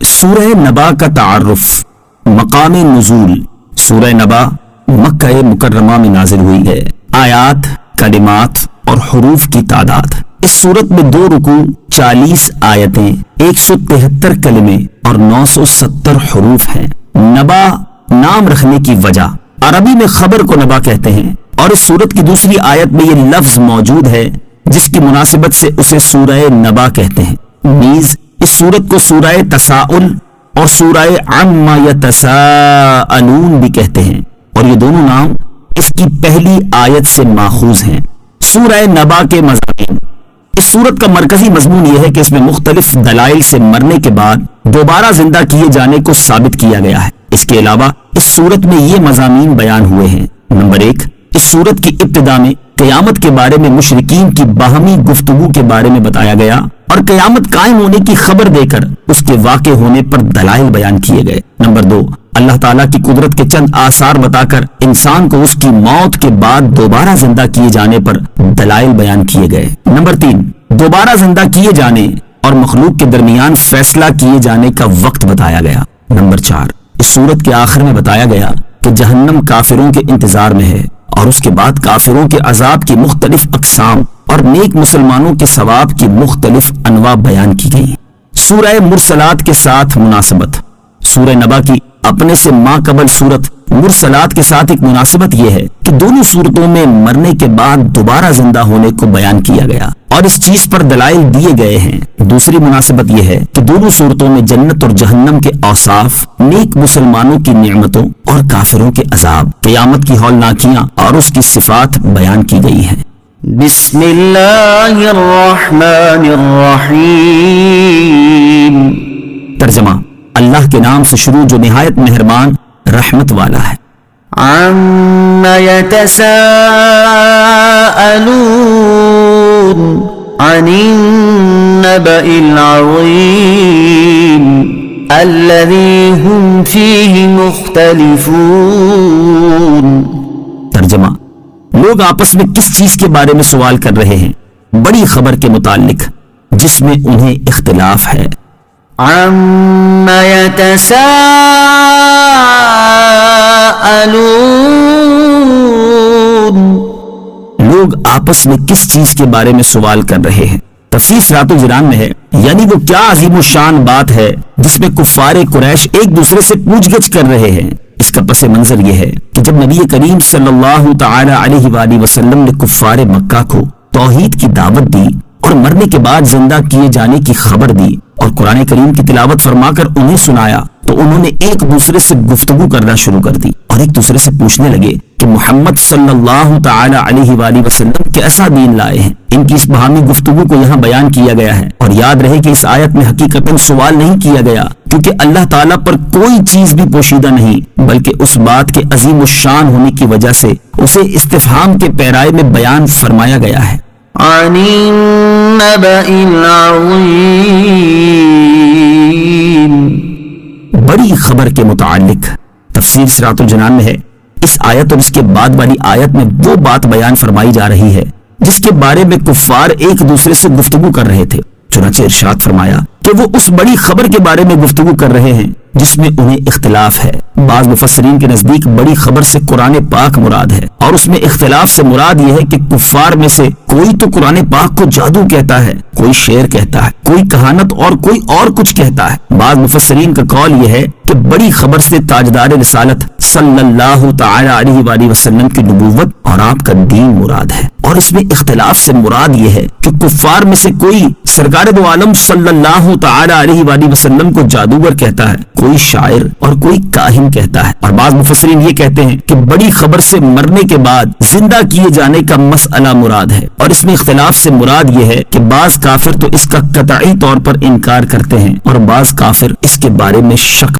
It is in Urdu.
سورہ نبا کا تعارف، مقام نزول۔ سورہ نبا مکہ مکرمہ میں نازل ہوئی ہے۔ آیات، کلمات اور حروف کی تعداد: اس سورت میں 2 رکوع، 40 آیتیں، 173 کلمے اور 970 حروف ہیں۔ نبا نام رکھنے کی وجہ: عربی میں خبر کو نبا کہتے ہیں، اور اس سورت کی دوسری آیت میں یہ لفظ موجود ہے جس کی مناسبت سے اسے سورہ نبا کہتے ہیں۔ نیز اس سورت کو سورہ تساؤل اور سورہ عما یتساءلون بھی کہتے ہیں، اور یہ دونوں نام اس کی پہلی آیت سے ماخوذ ہیں۔ سورہ نبا کے مضامین: اس سورت کا مرکزی مضمون یہ ہے کہ اس میں مختلف دلائل سے مرنے کے بعد دوبارہ زندہ کیے جانے کو ثابت کیا گیا ہے۔ اس کے علاوہ اس سورت میں یہ مضامین بیان ہوئے ہیں: نمبر 1، اس سورت کی ابتدا میں قیامت کے بارے میں مشرکین کی باہمی گفتگو کے بارے میں بتایا گیا، اور قیامت قائم ہونے کی خبر دے کر اس کے واقع ہونے پر دلائل بیان کیے گئے۔ نمبر 2، اللہ تعالیٰ کی قدرت کے چند آثار بتا کر انسان کو اس کی موت کے بعد دوبارہ زندہ کیے جانے پر دلائل بیان کیے گئے۔ نمبر 3، دوبارہ زندہ کیے جانے اور مخلوق کے درمیان فیصلہ کیے جانے کا وقت بتایا گیا۔ نمبر 4، اس سورت کے آخر میں بتایا گیا کہ جہنم کافروں کے انتظار میں ہے، اور اس کے بعد کافروں کے عذاب کی مختلف اقسام اور نیک مسلمانوں کے ثواب کی مختلف انواع بیان کی گئی۔ سورہ مرسلات کے ساتھ مناسبت: سورہ نبا کی اپنے سے ماں قبل سورت مرسلات کے ساتھ ایک مناسبت یہ ہے کہ دونوں سورتوں میں مرنے کے بعد دوبارہ زندہ ہونے کو بیان کیا گیا اور اس چیز پر دلائل دیے گئے ہیں۔ دوسری مناسبت یہ ہے کہ دونوں سورتوں میں جنت اور جہنم کے اوصاف، نیک مسلمانوں کی نعمتوں اور کافروں کے عذاب، قیامت کی ہولناکیاں اور اس کی صفات بیان کی گئی ہیں۔ بسم اللہ الرحمن الرحیم۔ ترجمہ: اللہ کے نام سے شروع جو نہایت مہربان رحمت والا ہے۔ عم يتساءلون عن النبأ العظيم الذي هم فيه مختلفون۔ ترجمہ: لوگ آپس میں کس چیز کے بارے میں سوال کر رہے ہیں؟ بڑی خبر کے متعلق جس میں انہیں اختلاف ہے۔ عم يتساءلون، لوگ آپس میں کس چیز کے بارے میں سوال کر رہے ہیں؟ تفسیر صراط الجنان میں ہے، یعنی وہ کیا عظیم الشان بات ہے جس میں کفار قریش ایک دوسرے سے پوچھ گچھ کر رہے ہیں۔ اس کا پس منظر یہ ہے کہ جب نبی کریم صلی اللہ تعالی علیہ وآلہ وسلم نے کفار مکہ کو توحید کی دعوت دی اور مرنے کے بعد زندہ کیے جانے کی خبر دی اور قرآن کریم کی تلاوت فرما کر انہیں سنایا، تو انہوں نے ایک دوسرے سے گفتگو کرنا شروع کر دی اور ایک دوسرے سے پوچھنے لگے کہ محمد صلی اللہ تعالی علیہ وآلہ وسلم کیسا دین لائے ہیں۔ ان کی اس باہمی گفتگو کو یہاں بیان کیا گیا ہے، اور یاد رہے کہ اس آیت میں حقیقتاً سوال نہیں کیا گیا، کیونکہ اللہ تعالیٰ پر کوئی چیز بھی پوشیدہ نہیں، بلکہ اس بات کے عظیم الشان ہونے کی وجہ سے اسے استفہام کے پیرائے میں بیان فرمایا گیا ہے۔ عن النبأ العظیم، بڑی خبر کے متعلق۔ تفسیر صراط الجنان میں ہے، اس آیت اور اس کے بعد والی آیت میں وہ بات بیان فرمائی جا رہی ہے جس کے بارے میں کفار ایک دوسرے سے گفتگو کر رہے تھے۔ چنانچہ ارشاد فرمایا کہ وہ اس بڑی خبر کے بارے میں گفتگو کر رہے ہیں جس میں انہیں اختلاف ہے۔ بعض مفسرین کے نزدیک بڑی خبر سے قرآن پاک مراد ہے، اور اس میں اختلاف سے مراد یہ ہے کہ کفار میں سے کوئی تو قرآن پاک کو جادو کہتا ہے، کوئی شعر کہتا ہے، کوئی کہانت اور کوئی اور کچھ کہتا ہے۔ بعض مفسرین کا قول یہ ہے کہ بڑی خبر سے تاجدار رسالت صلی اللہ تعالی علیہ وآلہ وسلم کی نبوت اور آپ کا دین مراد ہے، اور اس میں اختلاف سے مراد یہ ہے کہ کفار میں سے کوئی سرکار دو عالم صلی اللہ تعالی علیہ وآلہ وسلم کو جادوگر کہتا ہے، کوئی شاعر اور کوئی کاہن کہتا ہے۔ اور بعض مفسرین یہ کہتے ہیں کہ بڑی خبر سے مرنے کے بعد زندہ کیے جانے کا مسئلہ مراد ہے، اور اس میں اختلاف سے مراد یہ ہے کہ بعض کافر تو اس کا قطعی طور پر انکار کرتے ہیں اور بعض کافر اس کے بارے میں شک